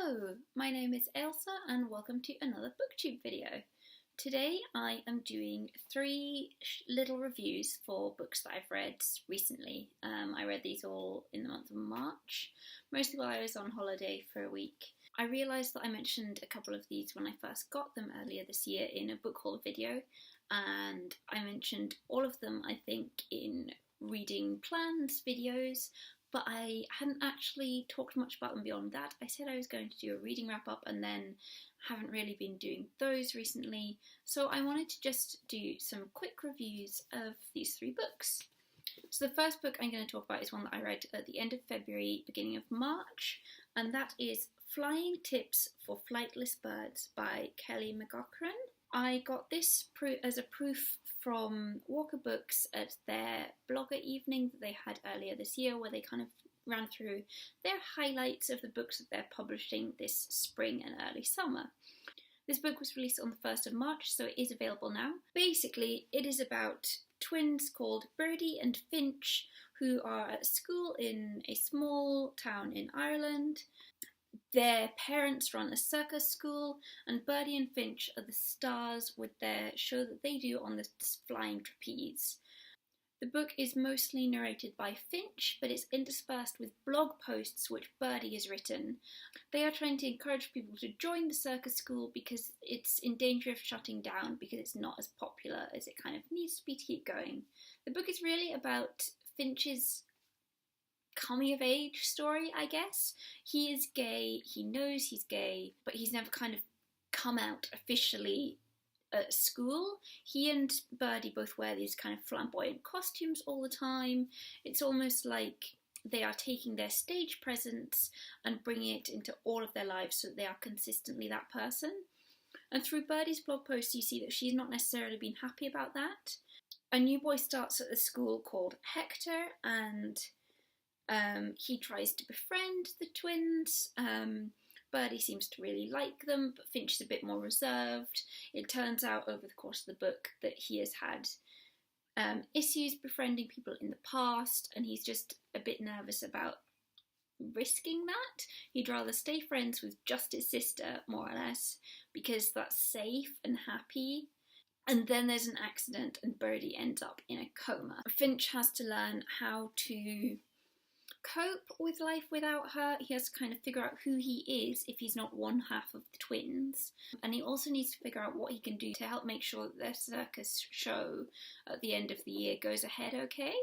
Hello, my name is Ailsa and welcome to another booktube video. Today I am doing three little reviews for books that I've read recently. I read these all in the month of March, mostly while I was on holiday for a week. I realised that I mentioned a couple of these when I first got them earlier this year in a book haul video, and I mentioned all of them I think in reading plans videos, but I hadn't actually talked much about them beyond that. I said I was going to do a reading wrap up and then haven't really been doing those recently, so I wanted to just do some quick reviews of these three books. So the first book I'm going to talk about is one that I read at the end of February, beginning of March, and that is Flying Tips for Flightless Birds by McCaughrain. I got this as a proof from Walker Books at their blogger evening that they had earlier this year, where they kind of ran through their highlights of the books that they're publishing this spring and early summer. This book was released on the 1st of March, so it is available now. Basically, it is about twins called Birdie and Finch who are at school in a small town in Ireland. Their parents run a circus school, and Birdie and Finch are the stars with their show that they do on the flying trapeze. The book is mostly narrated by Finch, but it's interspersed with blog posts which Birdie has written. They are trying to encourage people to join the circus school because it's in danger of shutting down because it's not as popular as it kind of needs to be to keep going. The book is really about Finch's coming of age story, I guess. He is gay, he knows he's gay, but he's never kind of come out officially at school. He and Birdie both wear these kind of flamboyant costumes all the time. It's almost like they are taking their stage presence and bringing it into all of their lives so that they are consistently that person. And through Birdie's blog post you see that she's not necessarily been happy about that. A new boy starts at the school called Hector, and he tries to befriend the twins. Birdie seems to really like them, but Finch is a bit more reserved. It turns out over the course of the book that he has had issues befriending people in the past, and he's just a bit nervous about risking that. He'd rather stay friends with just his sister, more or less, because that's safe and happy. And then there's an accident and Birdie ends up in a coma. Finch has to learn how to cope with life without her. He has to kind of figure out who he is if he's not one half of the twins, and he also needs to figure out what he can do to help make sure that their circus show at the end of the year goes ahead okay.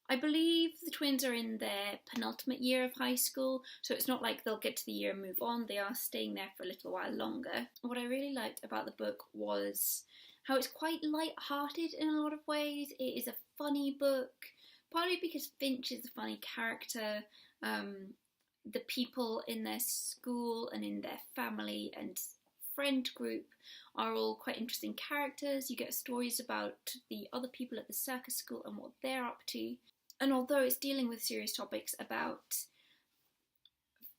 I believe the twins are in their penultimate year of high school, so it's not like they'll get to the year and move on. They are staying there for a little while longer. What I really liked about the book was how it's quite light-hearted in a lot of ways. It is a funny book, partly because Finch is a funny character. The people in their school and in their family and friend group are all quite interesting characters. You get stories about the other people at the circus school and what they're up to. And although it's dealing with serious topics about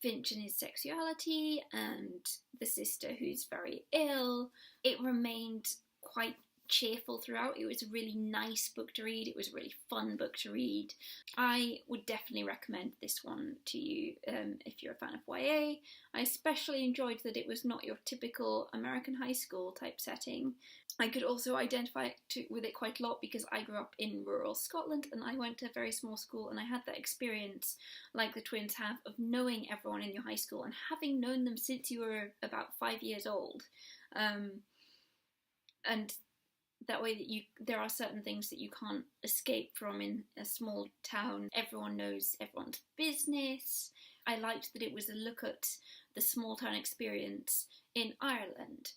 Finch and his sexuality and the sister who's very ill, it remained quite cheerful throughout. It was a really nice book to read. It was a really fun book to read. I would definitely recommend this one to you if you're a fan of YA. I especially enjoyed that it was not your typical American high school type setting. I could also identify with it quite a lot because I grew up in rural Scotland and I went to a very small school, and I had that experience like the twins have of knowing everyone in your high school and having known them since you were about 5 years old. And that way that there are certain things that you can't escape from in a small town. Everyone knows everyone's business. I liked that it was a look at the small town experience in Ireland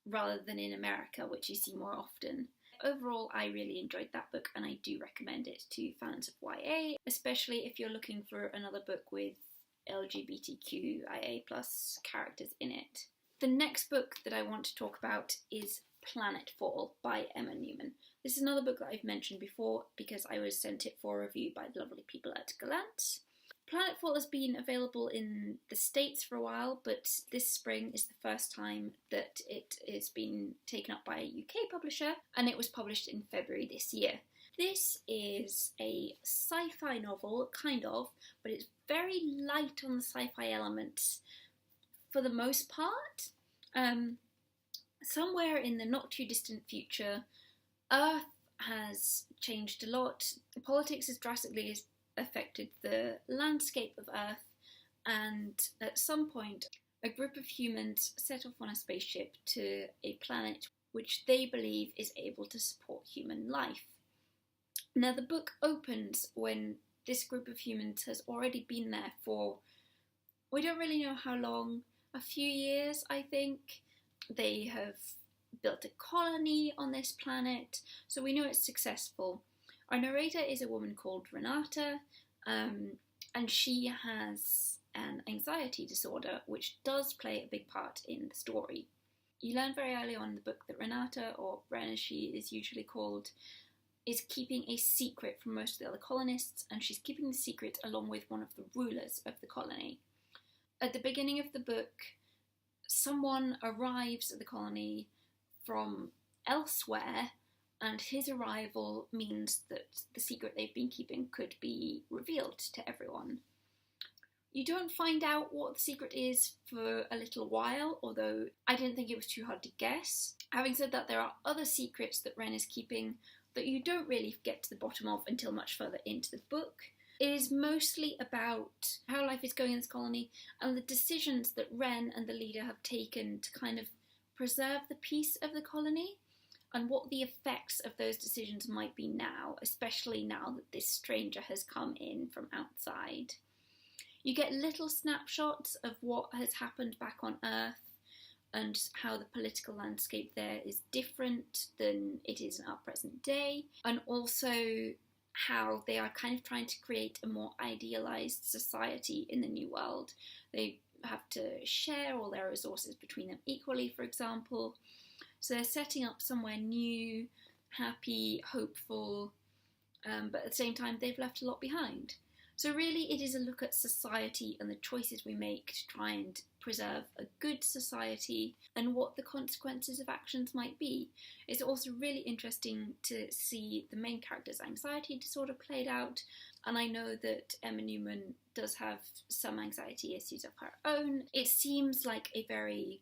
rather than in America, which you see more often. Overall, I really enjoyed that book and I do recommend it to fans of YA, especially if you're looking for another book with LGBTQIA+ characters in it. The next book that I want to talk about is Planetfall by Newman. This is another book that I've mentioned before because I was sent it for review by the lovely people at Glance. Planetfall has been available in the States for a while, but this spring is the first time that it has been taken up by a UK publisher, and it was published in February this year. This is a sci-fi novel, kind of, but it's very light on the sci-fi elements. for the most part. Somewhere in the not too distant future, Earth has changed a lot. Politics has drastically affected the landscape of Earth, and at some point a group of humans set off on a spaceship to a planet which they believe is able to support human life. Now the book opens when this group of humans has already been there for, we don't really know how long, a few years I think. They have built a colony on this planet, so we know it's successful. Our narrator is a woman called Renata, and she has an anxiety disorder, which does play a big part in the story. You learn very early on in the book that Renata, or Ren as she is usually called, is keeping a secret from most of the other colonists, and she's keeping the secret along with one of the rulers of the colony. At the beginning of the book, someone arrives at the colony from elsewhere, and his arrival means that the secret they've been keeping could be revealed to everyone. You don't find out what the secret is for a little while, although I didn't think it was too hard to guess. Having said that, there are other secrets that Ren is keeping that you don't really get to the bottom of until much further into the book. It is mostly about how life is going in this colony and the decisions that Ren and the leader have taken to kind of preserve the peace of the colony, and what the effects of those decisions might be now, especially now that this stranger has come in from outside. You get little snapshots of what has happened back on Earth and how the political landscape there is different than it is in our present day, and also how they are kind of trying to create a more idealised society in the new world. They have to share all their resources between them equally, for example. So they're setting up somewhere new, happy, hopeful, but at the same time they've left a lot behind. So really it is a look at society and the choices we make to try and preserve a good society and what the consequences of actions might be. It's also really interesting to see the main character's anxiety disorder played out, and I know that Emma Newman does have some anxiety issues of her own. It seems like a very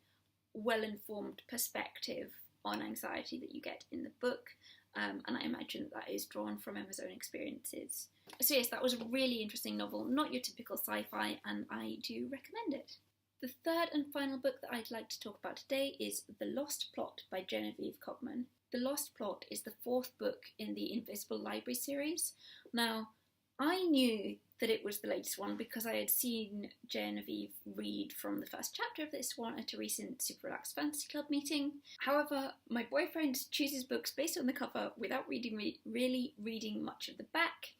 well-informed perspective on anxiety that you get in the book, and I imagine that is drawn from Emma's own experiences. So yes, that was a really interesting novel, not your typical sci-fi, and I do recommend it. The third and final book that I'd like to talk about today is The Lost Plot by Genevieve Cogman. The Lost Plot is the fourth book in the Invisible Library series. Now, I knew that it was the latest one because I had seen Genevieve read from the first chapter of this one at a recent Super Relaxed Fantasy Club meeting. However, my boyfriend chooses books based on the cover without really reading much of the back,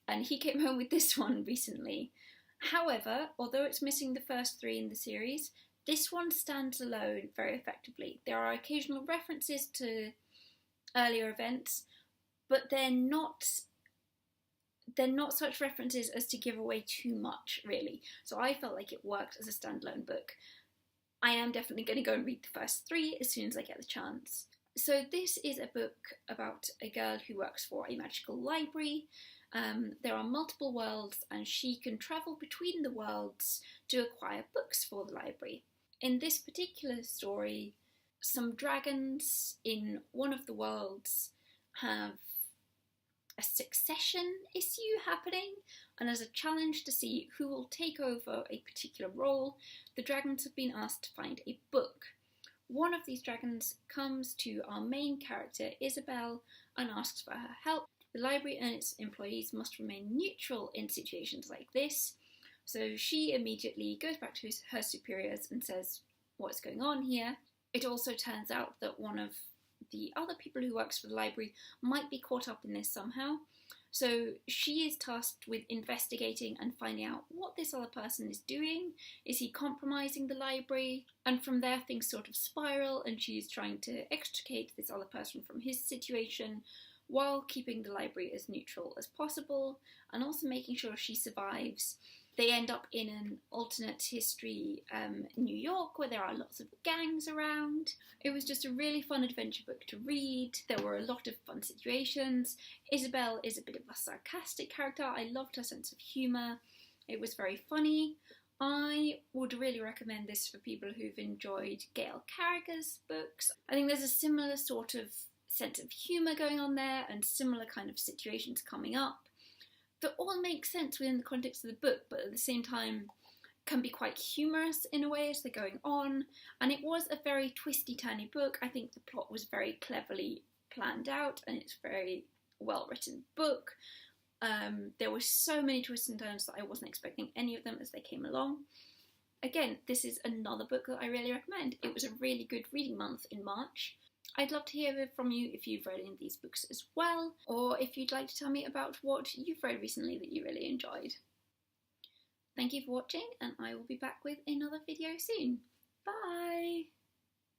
and he came home with this one recently. However, although it's missing the first three in the series, this one stands alone very effectively. There are occasional references to earlier events, but they're not such references as to give away too much, really. So I felt like it worked as a standalone book. I am definitely going to go and read the first three as soon as I get the chance. So this is a book about a girl who works for a magical library. There are multiple worlds, and she can travel between the worlds to acquire books for the library. In this particular story, some dragons in one of the worlds have a succession issue happening, and as a challenge to see who will take over a particular role, the dragons have been asked to find a book. One of these dragons comes to our main character, Isabel, and asks for her help. The library and its employees must remain neutral in situations like this, so she immediately goes back to her superiors and says what's going on here. It also turns out that one of the other people who works for the library might be caught up in this somehow, so she is tasked with investigating and finding out what this other person is doing. Is he compromising the library? And from there things sort of spiral, and she's trying to extricate this other person from his situation while keeping the library as neutral as possible, and also making sure she survives. They end up in an alternate history New York, where there are lots of gangs around. It was just a really fun adventure book to read. There were a lot of fun situations. Isabel is a bit of a sarcastic character. I loved her sense of humour. It was very funny. I would really recommend this for people who've enjoyed Gail Carriger's books. I think there's a similar sort of sense of humour going on there and similar kind of situations coming up that all make sense within the context of the book, but at the same time can be quite humorous in a way as they're going on. And it was a very twisty-turny book. I think the plot was very cleverly planned out and it's a very well-written book. There were so many twists and turns that I wasn't expecting any of them as they came along. Again, this is another book that I really recommend. It was a really good reading month in March. I'd love to hear from you if you've read any of these books as well, or if you'd like to tell me about what you've read recently that you really enjoyed. Thank you for watching, and I will be back with another video soon. Bye!